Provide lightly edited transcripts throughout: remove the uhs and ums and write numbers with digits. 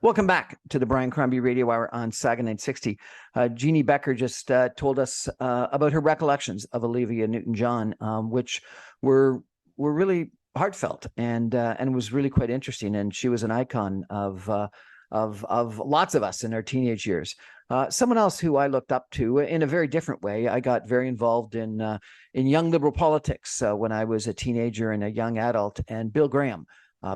Welcome back to the Brian Crombie Radio Hour on Saga 960. Jeannie Becker just told us about her recollections of Olivia Newton-John, which were really heartfelt and was really quite interesting. And she was an icon of lots of us in our teenage years. Someone else who I looked up to in a very different way. I got very involved in young liberal politics when I was a teenager and a young adult. And Bill Graham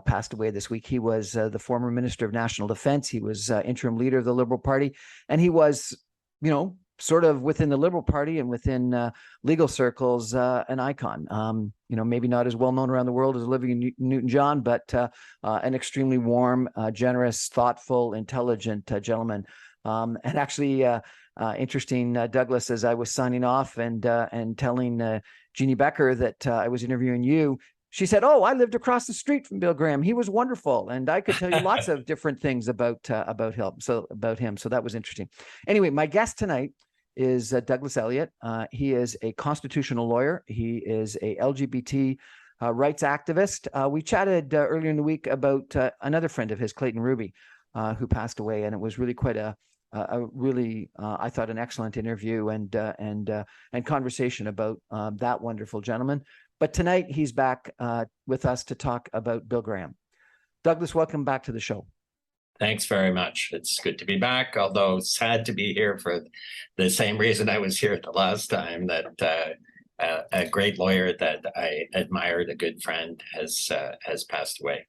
passed away this week. He was the former Minister of National Defense. He was interim leader of the Liberal Party, and he was, sort of within the Liberal Party and within legal circles, an icon. Maybe not as well known around the world as Olivia Newton-John, but an extremely warm, generous, thoughtful, intelligent gentleman. And actually, interesting, Douglas, as I was signing off and telling Jeannie Becker that I was interviewing you, she said, "Oh, I lived across the street from Bill Graham. He was wonderful, and I could tell you lots of different things about him. So that was interesting." Anyway, my guest tonight is Douglas Ellliott. He is a constitutional lawyer. He is a LGBT rights activist. We chatted earlier in the week about another friend of his, Clayton Ruby, who passed away, and it was really quite a really, I thought, an excellent interview and conversation about that wonderful gentleman. But tonight he's back with us to talk about Bill Graham. Douglas, welcome back to the show. Thanks very much. It's good to be back, although sad to be here for the same reason I was here the last time, that a great lawyer that I admired, a good friend, has passed away.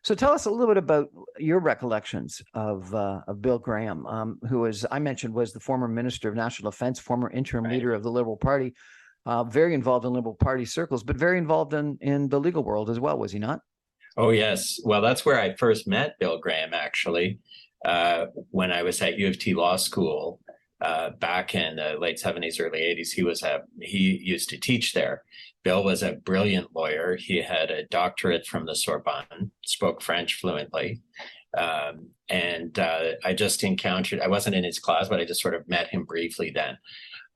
So tell us a little bit about your recollections of Bill Graham, who, as I mentioned, was the former Minister of National Defense, former interim leader of the Liberal Party, very involved in Liberal Party circles, but very involved in the legal world as well, was he not? Oh, yes. Well, that's where I first met Bill Graham, actually, when I was at U of T Law School back in the late 70s, early 80s. He used to teach there. Bill was a brilliant lawyer. He had a doctorate from the Sorbonne, spoke French fluently. And I just I wasn't in his class, but I just sort of met him briefly then.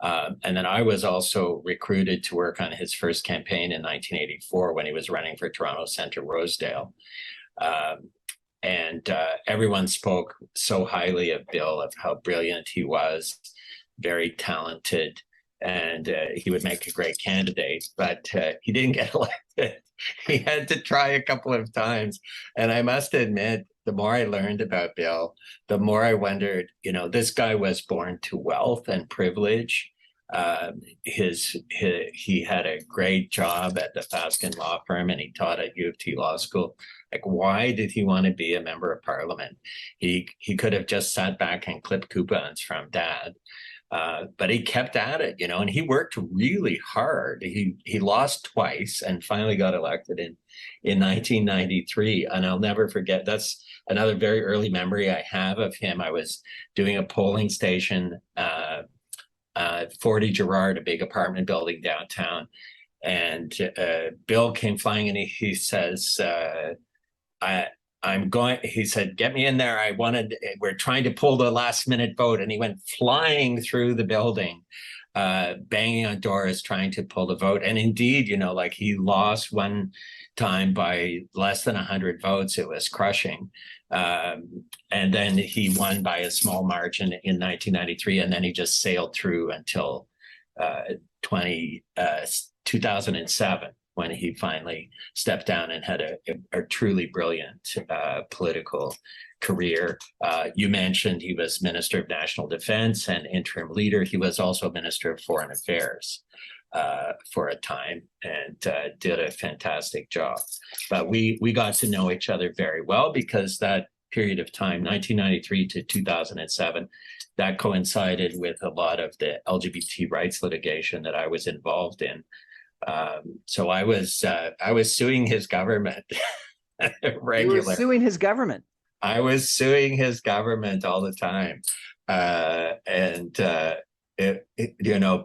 And then I was also recruited to work on his first campaign in 1984 when he was running for Toronto Centre Rosedale. And everyone spoke so highly of Bill, of how brilliant he was, very talented, and he would make a great candidate, but he didn't get elected. He had to try a couple of times. And I must admit, the more I learned about Bill, the more I wondered, this guy was born to wealth and privilege. He had a great job at the Fasken Law Firm, and he taught at U of T Law School. Like, why did he want to be a member of Parliament? He could have just sat back and clipped coupons from Dad. But he kept at it, and he worked really hard. He lost twice and finally got elected in 1993. And I'll never forget, that's another very early memory I have of him. I was doing a polling station, 40 Gerrard, a big apartment building downtown. And Bill came flying and he says, he said, "Get me in there. We're trying to pull the last minute vote." And he went flying through the building, banging on doors, trying to pull the vote. And indeed, he lost one time by less than 100 votes. It was crushing. And then he won by a small margin in 1993. And then he just sailed through until 2007. When he finally stepped down and had a truly brilliant political career. You mentioned he was Minister of National Defense and interim leader. He was also Minister of Foreign Affairs for a time and did a fantastic job. But we got to know each other very well because that period of time, 1993 to 2007, that coincided with a lot of the LGBT rights litigation that I was involved in. So I was suing his government regularly. You were suing his government. I was suing his government all the time.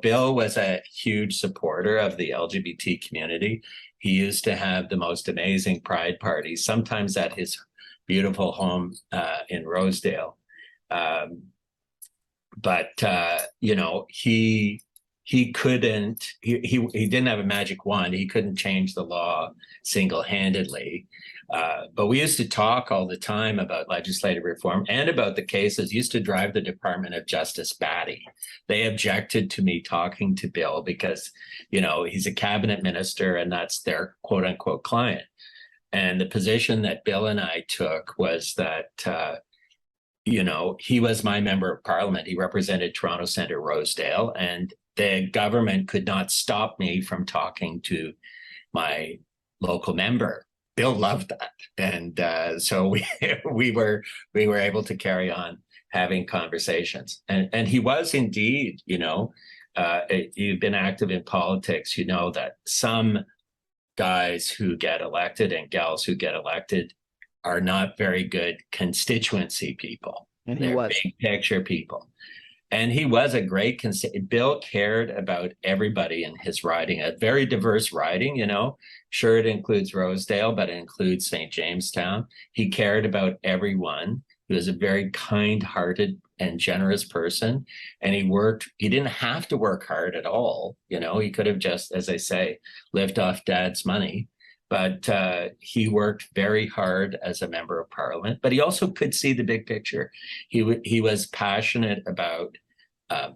Bill was a huge supporter of the LGBT community. He used to have the most amazing pride parties, sometimes at his beautiful home in Rosedale. He didn't have a magic wand. He couldn't change the law single-handedly. But we used to talk all the time about legislative reform and about the cases. Used to drive the Department of Justice batty. They objected to me talking to Bill because, he's a cabinet minister and that's their quote unquote client. And the position that Bill and I took was that, he was my member of parliament. He represented Toronto Centre Rosedale, and the government could not stop me from talking to my local member. Bill loved that, and so we were able to carry on having conversations. And he was indeed, you've been active in politics, that some guys who get elected and gals who get elected are not very good constituency people. And he was big picture people. And he was a great Bill cared about everybody in his riding, a very diverse riding, Sure, it includes Rosedale, but it includes St. Jamestown. He cared about everyone. He was a very kind-hearted and generous person. And he didn't have to work hard at all. He could have just, as I say, lived off dad's money. But he worked very hard as a member of parliament, but he also could see the big picture. He was passionate about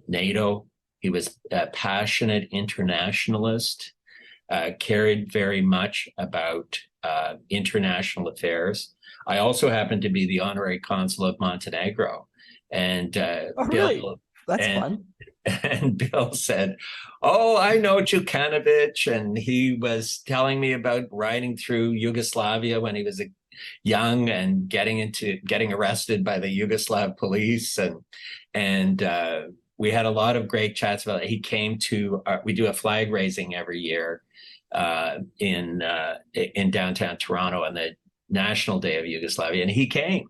NATO. He was a passionate internationalist, cared very much about international affairs. I also happened to be the honorary consul of Montenegro. And really? That's fun. And Bill said, "Oh, I know Djukanovic," and he was telling me about riding through Yugoslavia when he was young and getting arrested by the Yugoslav police, and we had a lot of great chats about it. He came to we do a flag raising every year in downtown Toronto on the National Day of Yugoslavia, and he came.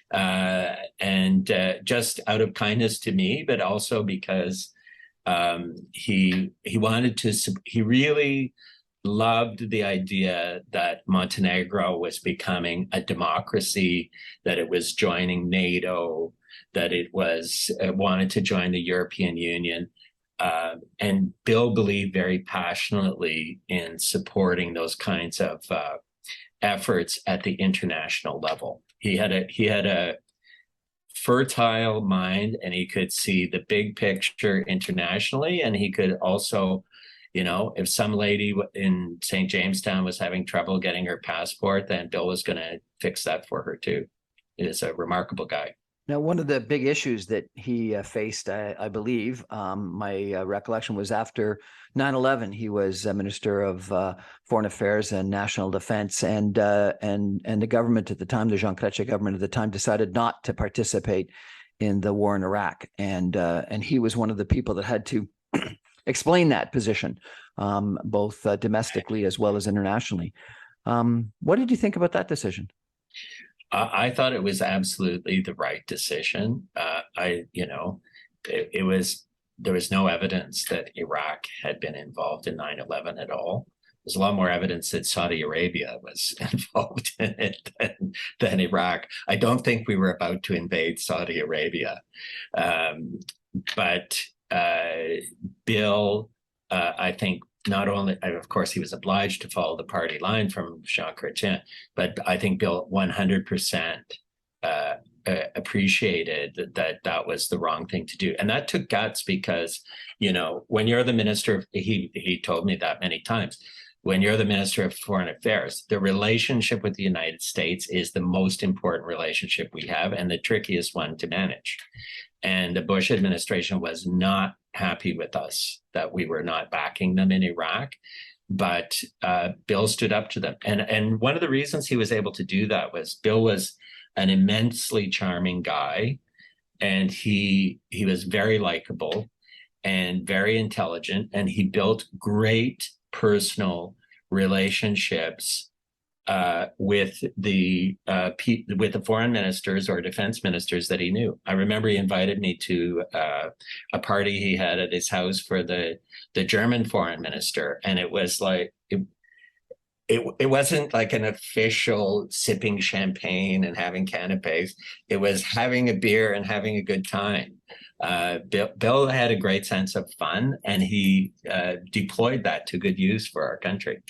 And just out of kindness to me, but also because he really loved the idea that Montenegro was becoming a democracy, that it was joining NATO, that it was wanted to join the European Union. And Bill believed very passionately in supporting those kinds of efforts at the international level. He had a fertile mind, and he could see the big picture internationally. And he could also, if some lady in St. Jamestown was having trouble getting her passport, then Bill was going to fix that for her too. He is a remarkable guy. Now, one of the big issues that he faced, I believe, my recollection was after 9/11, he was Minister of Foreign Affairs and National Defense, and the government at the time, the Jean Chrétien government at the time, decided not to participate in the war in Iraq, and he was one of the people that had to explain that position, both domestically as well as internationally. What did you think about that decision? I thought it was absolutely the right decision. There was no evidence that Iraq had been involved in 9/11 at all. There's a lot more evidence that Saudi Arabia was involved in it than Iraq. I don't think we were about to invade Saudi Arabia. But Bill, I think, not only, of course, he was obliged to follow the party line from Jean Chrétien, but I think Bill 100% appreciated that was the wrong thing to do. And that took guts because, when you're the minister, he told me that many times, when you're the Minister of Foreign Affairs, the relationship with the United States is the most important relationship we have and the trickiest one to manage. And the Bush administration was not happy with us that we were not backing them in Iraq, but Bill stood up to them. And one of the reasons he was able to do that was Bill was an immensely charming guy, and he was very likable and very intelligent, and he built great personal relationships with the foreign ministers or defense ministers that he knew. I remember he invited me to a party he had at his house for the German foreign minister, and it was like it wasn't like an official sipping champagne and having canapes. It was having a beer and having a good time. Bill had a great sense of fun, and he deployed that to good use for our country.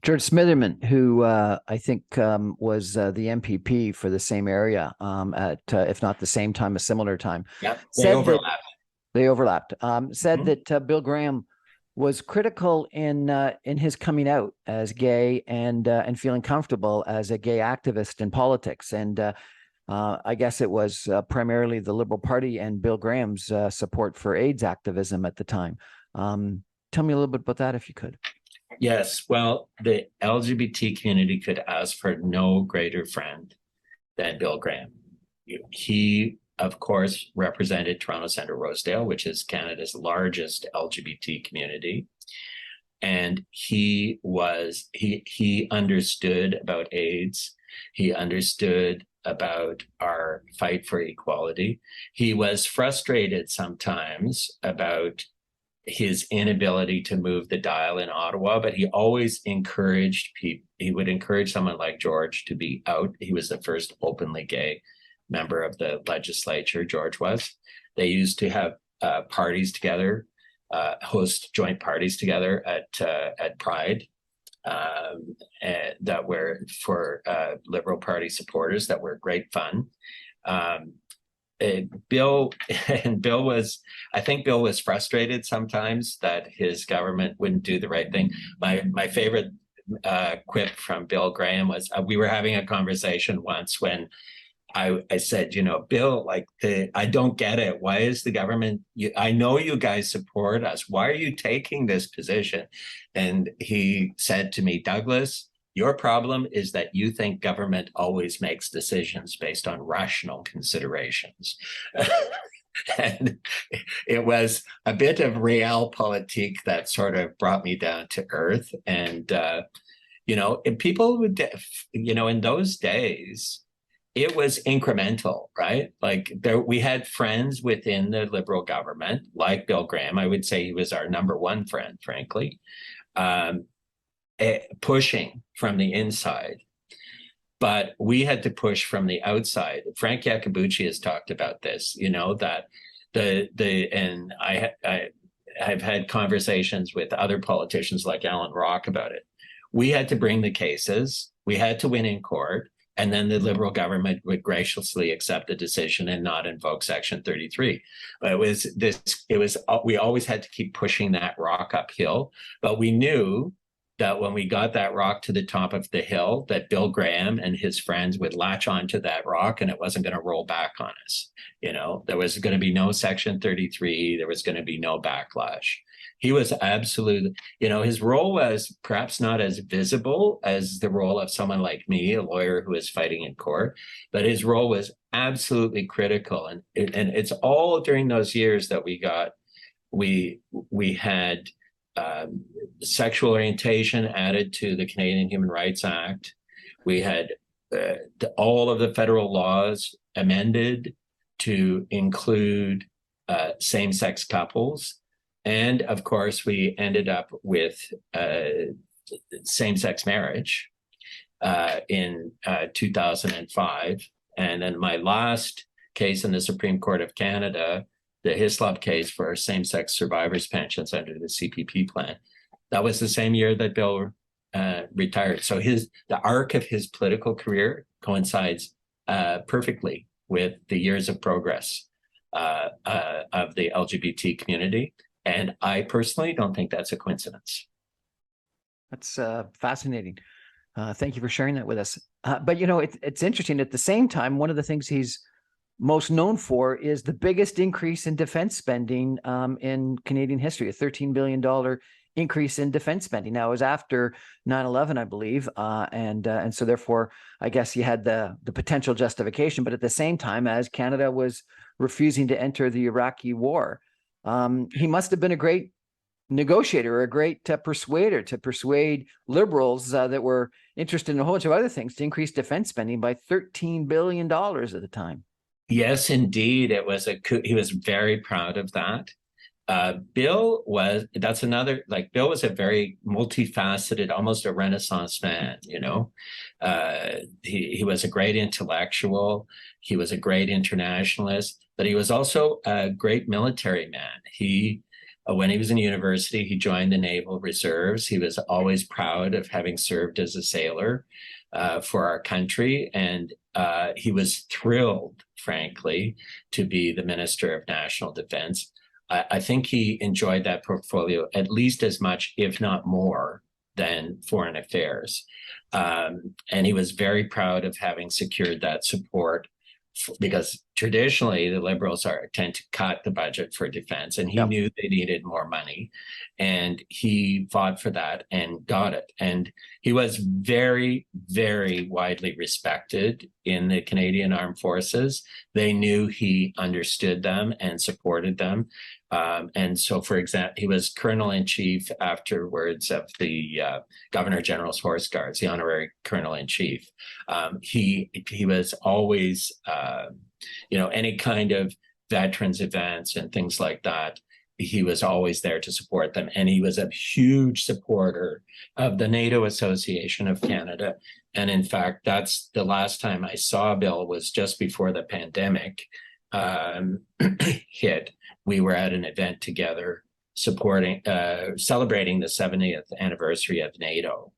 George Smitherman, who I think was the MPP for the same area at, if not the same time, a similar time, Yeah, they said that overlap. they overlapped. Said Mhm. that Bill Graham was critical in his coming out as gay and feeling comfortable as a gay activist in politics. And I guess it was primarily the Liberal Party and Bill Graham's support for AIDS activism at the time. Tell me a little bit about that, if you could. Yes, well, the LGBT community could ask for no greater friend than Bill Graham. He, of course, represented Toronto Centre Rosedale, which is Canada's largest LGBT community. And he understood about AIDS. He understood about our fight for equality. He was frustrated sometimes about his inability to move the dial in Ottawa, but he always encouraged people. He would encourage someone like George to be out. He was the first openly gay member of the legislature, George was. They used to have parties together, host joint parties together at Pride that were for Liberal Party supporters that were great fun. Bill I think Bill was frustrated sometimes that his government wouldn't do the right thing. My favorite quip from Bill Graham was we were having a conversation once when I said, Bill, I don't get it. Why is the government, I know you guys support us. Why are you taking this position? And he said to me, Douglas, your problem is that you think government always makes decisions based on rational considerations. And it was a bit of realpolitik that sort of brought me down to earth. And, and people would, in those days, it was incremental, right? Like we had friends within the Liberal government, like Bill Graham. I would say he was our number one friend, frankly, pushing from the inside. But we had to push from the outside. Frank Iacobucci has talked about this, that and I've had conversations with other politicians like Alan Rock about it. We had to bring the cases. We had to win in court. And then the Liberal government would graciously accept the decision and not invoke Section 33. But we always had to keep pushing that rock uphill. But we knew that when we got that rock to the top of the hill, that Bill Graham and his friends would latch onto that rock and it wasn't going to roll back on us. There was going to be no Section 33. There was going to be no backlash. He was absolutely, his role was perhaps not as visible as the role of someone like me, a lawyer who is fighting in court, but his role was absolutely critical. And it's all during those years that we had sexual orientation added to the Canadian Human Rights Act. We had all of the federal laws amended to include same-sex couples. And of course, we ended up with same-sex marriage in 2005. And then my last case in the Supreme Court of Canada, the Hislop case for same-sex survivors' pensions under the CPP plan, that was the same year that Bill retired. So the arc of his political career coincides perfectly with the years of progress of the LGBT community. And I personally don't think that's a coincidence. That's fascinating. Thank you for sharing that with us. But, it's interesting. At the same time, one of the things he's most known for is the biggest increase in defense spending in Canadian history, a $13 billion increase in defense spending. Now, it was after 9/11, I believe. And so therefore, I guess you had the potential justification. But at the same time, as Canada was refusing to enter the Iraqi war, he must have been a great negotiator or a great persuader to persuade Liberals that were interested in a whole bunch of other things to increase defense spending by $13 billion at the time. Yes, indeed. He was very proud of that. Bill was a very multifaceted, almost a Renaissance man, he was a great intellectual. He was a great internationalist, but he was also a great military man. He When he was in university, he joined the Naval Reserves. He was always proud of having served as a sailor for our country. And he was thrilled, frankly, to be the Minister of National Defense. I think he enjoyed that portfolio at least as much, if not more, than foreign affairs. And he was very proud of having secured that support, because traditionally the Liberals tend to cut the budget for defense, and he knew they needed more money, and he fought for that and got it. And he was very, very widely respected in the Canadian Armed Forces. They knew he understood them and supported them. And so, for example, he was Colonel-in-Chief afterwards of the Governor-General's Horse Guards, the honorary Colonel-in-Chief. He was always, any kind of veterans events and things like that, he was always there to support them. And he was a huge supporter of the NATO Association of Canada. And in fact, that's the last time I saw Bill was just before the pandemic hit. We were at an event together celebrating the 70th anniversary of NATO.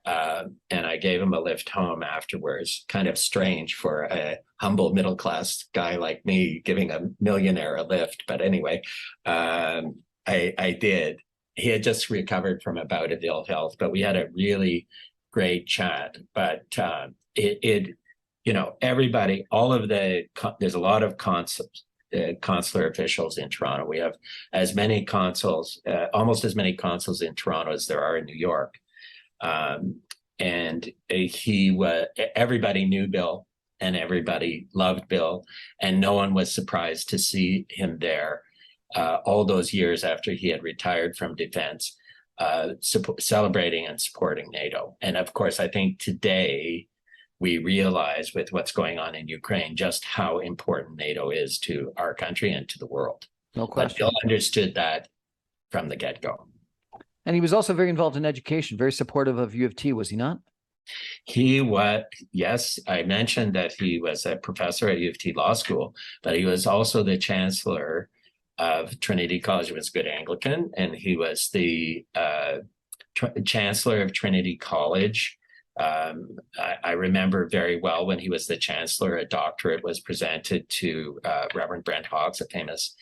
And I gave him a lift home afterwards. Kind of strange for a humble middle-class guy like me giving a millionaire a lift. But anyway, I did. He had just recovered from a bout of ill health, but we had a really great chat. But everybody, there's a lot of consular officials in Toronto. We have as many consuls, almost as many consuls in Toronto as there are in New York. And everybody knew Bill and everybody loved Bill, and no one was surprised to see him there all those years after he had retired from defense, celebrating and supporting NATO. And of course, I think today we realize with what's going on in Ukraine just how important NATO is to our country and to the world. No question. But Bill understood that from the get-go. And he was also very involved in education, very supportive of U of T, was he not? He was, yes, I mentioned that he was a professor at U of T Law School, but he was also the chancellor of Trinity College. He was a good Anglican, and he was the chancellor of Trinity College. I remember very well when he was the chancellor, a doctorate was presented to Reverend Brent Hawkes, a famous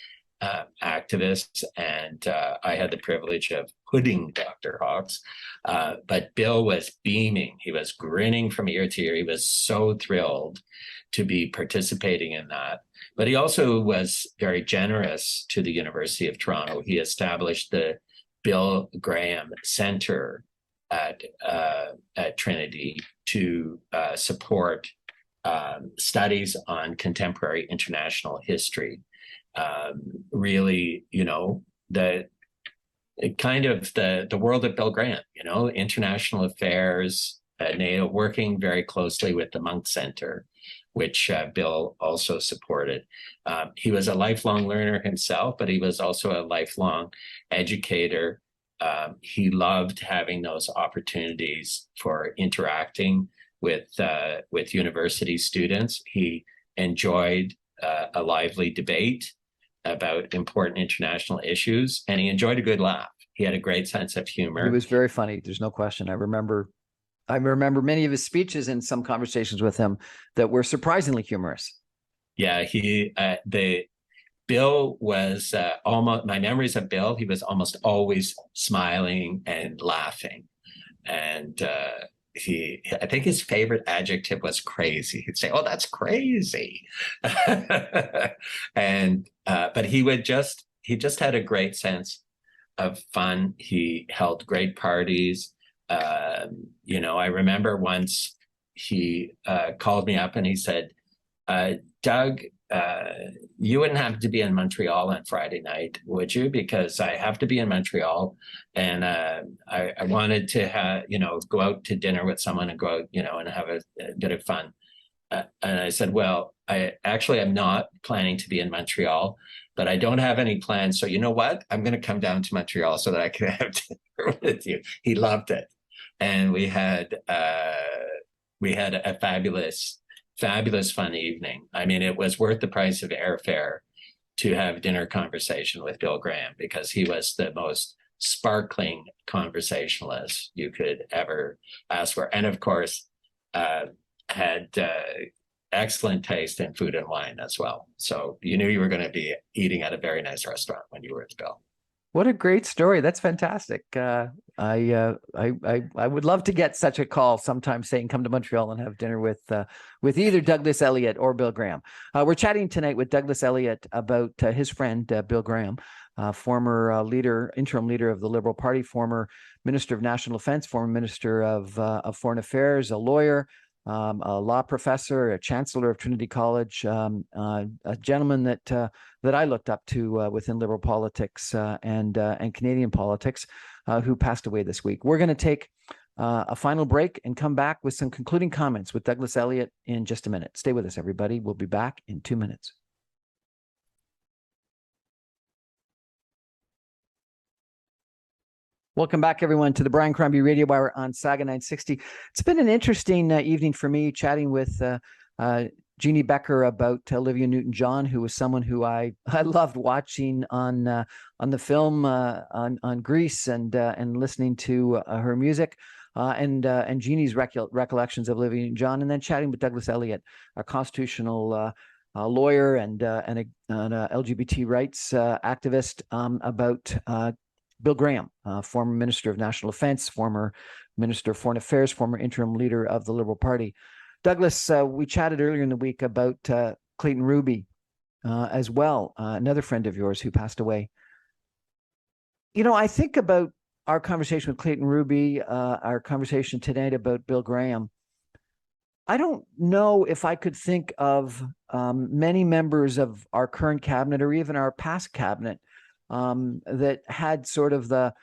activist, and I had the privilege of hooding Dr. Hawkes. But Bill was beaming. He was grinning from ear to ear. He was so thrilled to be participating in that. But he also was very generous to the University of Toronto. He established the Bill Graham Center at Trinity to support studies on contemporary international history. Really, the world of Bill Graham, international affairs, NATO, working very closely with the Monk Center, which Bill also supported. He was a lifelong learner himself, but he was also a lifelong educator. He loved having those opportunities for interacting with university students. He enjoyed a lively debate about important international issues, and he enjoyed a good laugh. He had a great sense of humor. He was very funny. There's no question. I remember many of his speeches and some conversations with him that were surprisingly humorous. Yeah, Bill was almost, my memories of Bill, he was almost always smiling and laughing. And I think his favorite adjective was crazy. He'd say, "Oh, that's crazy." But he just had a great sense of fun. He held great parties. I remember once he called me up and he said, "Doug, you wouldn't have to be in Montreal on Friday night, would you? Because I have to be in Montreal, and I wanted to go out to dinner with someone and go out, and have a bit of fun." And I said, "Well, I'm not planning to be in Montreal, but I don't have any plans. So you know what? I'm going to come down to Montreal so that I can have dinner with you." He loved it, and we had a fabulous fun evening. I mean, it was worth the price of airfare to have dinner conversation with Bill Graham, because he was the most sparkling conversationalist you could ever ask for. And of course, had excellent taste in food and wine as well. So you knew you were going to be eating at a very nice restaurant when you were with Bill. What a great story. That's fantastic. I would love to get such a call sometime saying come to Montreal and have dinner with either Douglas Ellliott or Bill Graham. We're chatting tonight with Douglas Ellliott about his friend Bill Graham, former interim leader of the Liberal Party, former Minister of National Defense, former Minister of Foreign Affairs, a lawyer, a law professor, a chancellor of Trinity College, a gentleman that I looked up to within Liberal politics and Canadian politics, who passed away this week. We're going to take a final break and come back with some concluding comments with Douglas Ellliott in just a minute. Stay with us, everybody. We'll be back in 2 minutes. Welcome back, everyone, to the Brian Crombie Radio Hour on Saga 960. It's been an interesting evening for me, chatting with Jeannie Becker about Olivia Newton-John, who was someone who I loved watching on the film on Grease and listening to her music, and Jeannie's recollections of Olivia Newton-John, and then chatting with Douglas Ellliott, a constitutional lawyer and an LGBT rights activist, about Bill Graham, former Minister of National Defense, former Minister of Foreign Affairs, former interim leader of the Liberal Party. Douglas, we chatted earlier in the week about Clayton Ruby as well, another friend of yours who passed away. You know, I think about our conversation with Clayton Ruby, our conversation tonight about Bill Graham. I don't know if I could think of many members of our current cabinet or even our past cabinet that had sort of the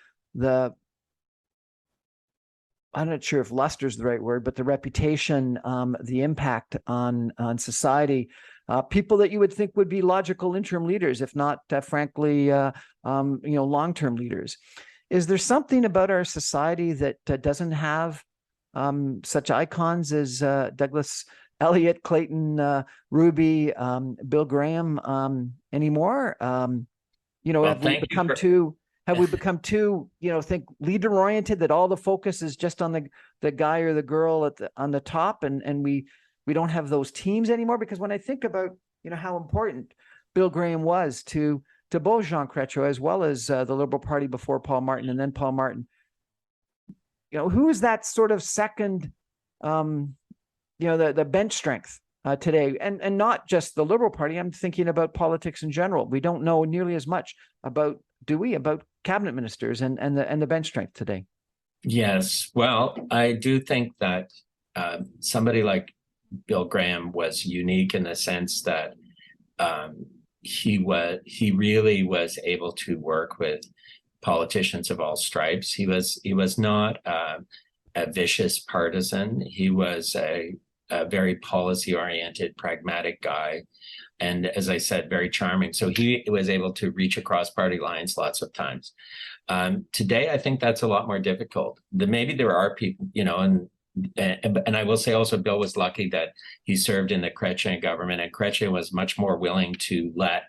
I'm not sure if luster is the right word, but the reputation, the impact on society, people that you would think would be logical interim leaders, if not, frankly, long-term leaders. Is there something about our society that doesn't have such icons as Douglas Ellliott, Clayton Ruby, Bill Graham anymore? Have we become too, think leader oriented, that all the focus is just on the guy or the girl on the top, and we don't have those teams anymore? Because when I think about, how important Bill Graham was to both Jean Chrétien as well as the Liberal Party before Paul Martin and then Paul Martin, who is that sort of second, the bench strength today, and not just the Liberal Party. I'm thinking about politics in general. We don't know nearly as much about cabinet ministers and the bench strength today. Yes, well, I do think that somebody like Bill Graham was unique in the sense that he really was able to work with politicians of all stripes. He was not a vicious partisan. He was a very policy-oriented, pragmatic guy, and as I said, very charming. So he was able to reach across party lines lots of times. Today, I think that's a lot more difficult. Maybe there are people, and I will say also, Bill was lucky that he served in the Chrétien government, and Chrétien was much more willing to let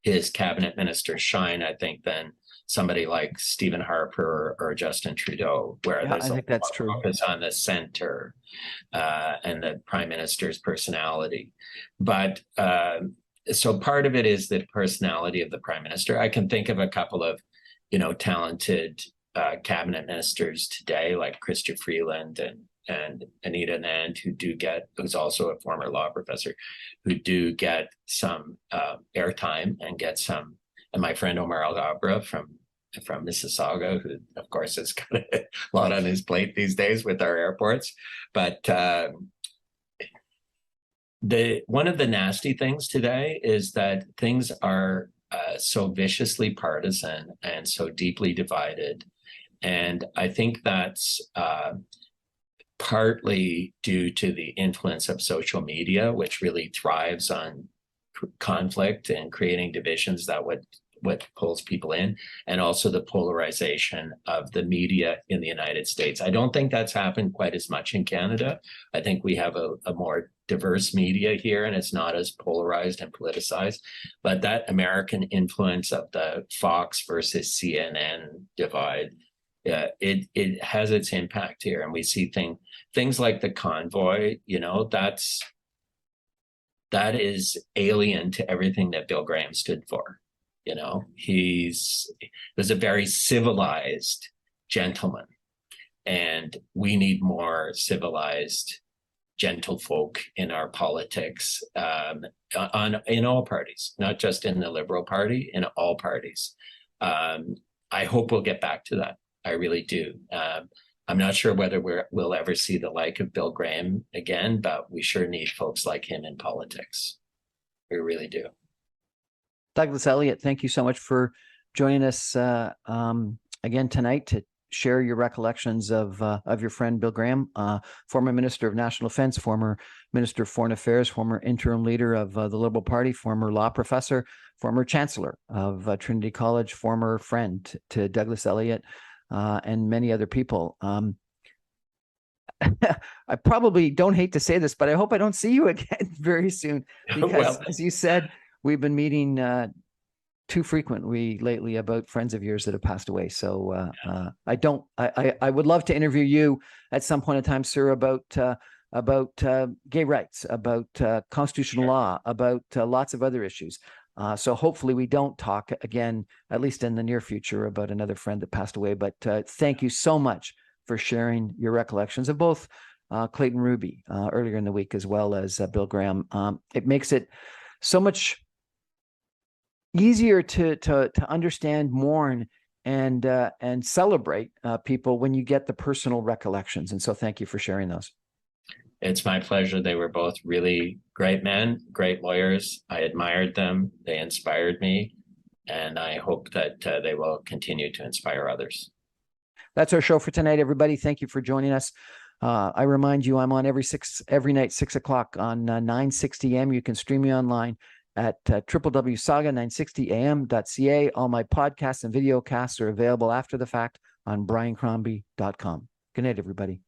his cabinet ministers shine, I think, than somebody like Stephen Harper or Justin Trudeau, where there's a focus on the center and the prime minister's personality. But so part of it is the personality of the prime minister. I can think of a couple of, talented cabinet ministers today, like Chrystia Freeland and Anita Nand, who's also a former law professor, who do get some airtime and get some. And my friend Omar Alghabra from Mississauga, who of course has got a lot on his plate these days with our airports. But one of the nasty things today is that things are so viciously partisan and so deeply divided. And I think that's partly due to the influence of social media, which really thrives on conflict and creating divisions that would what pulls people in, and also the polarization of the media in the United States. I don't think that's happened quite as much in Canada. I think we have a more diverse media here, and it's not as polarized and politicized. But that American influence of the Fox versus CNN divide, it has its impact here, and we see things like the convoy. That is alien to everything that Bill Graham stood for. He was a very civilized gentleman, and we need more civilized gentlefolk in our politics, in all parties, not just in the Liberal Party, in all parties. I hope we'll get back to that. I really do. I'm not sure whether we'll ever see the like of Bill Graham again, but we sure need folks like him in politics. We really do. Douglas Ellliott, thank you so much for joining us again tonight to share your recollections of your friend Bill Graham, former Minister of National Defense, former Minister of Foreign Affairs, former interim leader of the Liberal Party, former law professor, former Chancellor of Trinity College, former friend to Douglas Ellliott, and many other people. I probably don't hate to say this, but I hope I don't see you again very soon, because as you said, we've been meeting too frequently lately about friends of yours that have passed away. So I would love to interview you at some point in time, sir, about gay rights, about constitutional law, about lots of other issues. So hopefully we don't talk again, at least in the near future, about another friend that passed away. But thank you so much for sharing your recollections of both Clayton Ruby earlier in the week, as well as Bill Graham. It makes it so much easier to understand, mourn, and celebrate people when you get the personal recollections. And so thank you for sharing those. It's my pleasure. They were both really great men, great lawyers. I admired them. They inspired me, and I hope that they will continue to inspire others. That's our show for tonight, everybody. Thank you for joining us. I remind you, I'm on every night, 6 o'clock on 960 AM. You can stream me online at www.saga960am.ca. All my podcasts and video casts are available after the fact on briancrombie.com. Good night, everybody.